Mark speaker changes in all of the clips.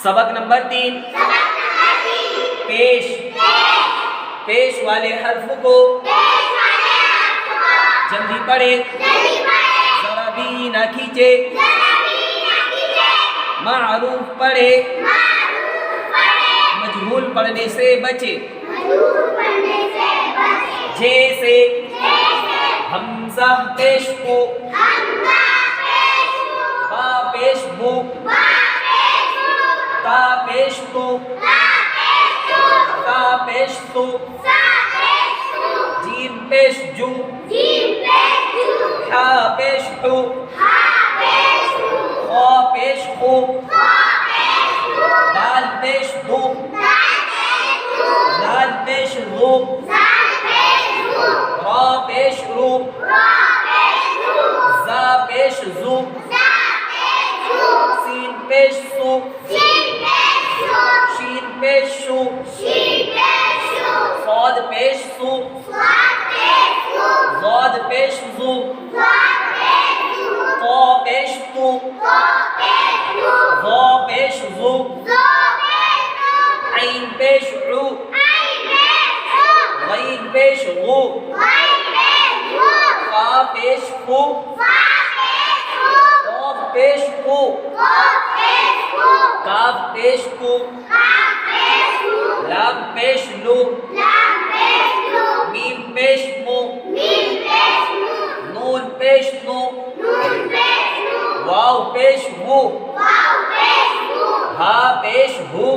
Speaker 1: सबक नंबर 3 पेश। पेश वाले हर्फ को जल्दी पढ़े, जरा भी ना खींचे। मारूफ पढ़े, मजहूल पढ़ने से बचे। जैसे हमजा पेश को, बा पेश बू, ता पेश तो, ता पेश तो, जीम पेश जू, हा पेश हू, खा पेश खू, दाल पेश दू, दाल पेश रू, रा पेश रू, जा पेश जू, सीन पेश सू, शीन पेश शू, साद पेश सू, ज़ाद पेश जू, ता पेश तू, ज़ा पेश जू, ऐन पेश ऊ, गैन पेश गू, फा पेश फू, काफ पेश कू, काफ पेश कू, लाम पेश लू, मीम पेश मू, नून पेश नू, वाव पेश वू, हा पेश हू,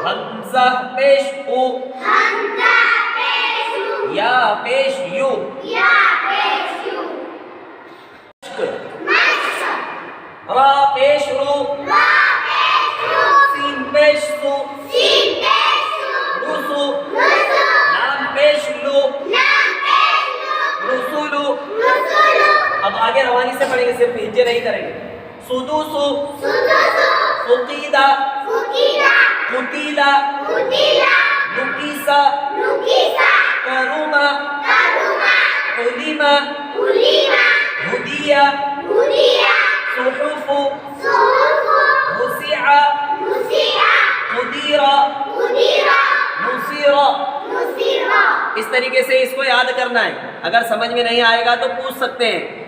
Speaker 1: हमजा पेश ऊ, या पेश यू, रा पेश रू, सीन पेश सू, रुसू, लाम पेश लू, रुसुलू। अब आगे रवानी से पढ़ेंगे, सिर्फ हिज्जे नहीं करेंगे। सुदुसु, फुकीदा, कुतीला, नुकीसा, करुमा, उलिमा, हुदिया, सुहुफु, मुसिआ, मुदीरा, नुसीरा। इस तरीके से इसको याद करना है। अगर समझ में नहीं आएगा तो पूछ सकते हैं।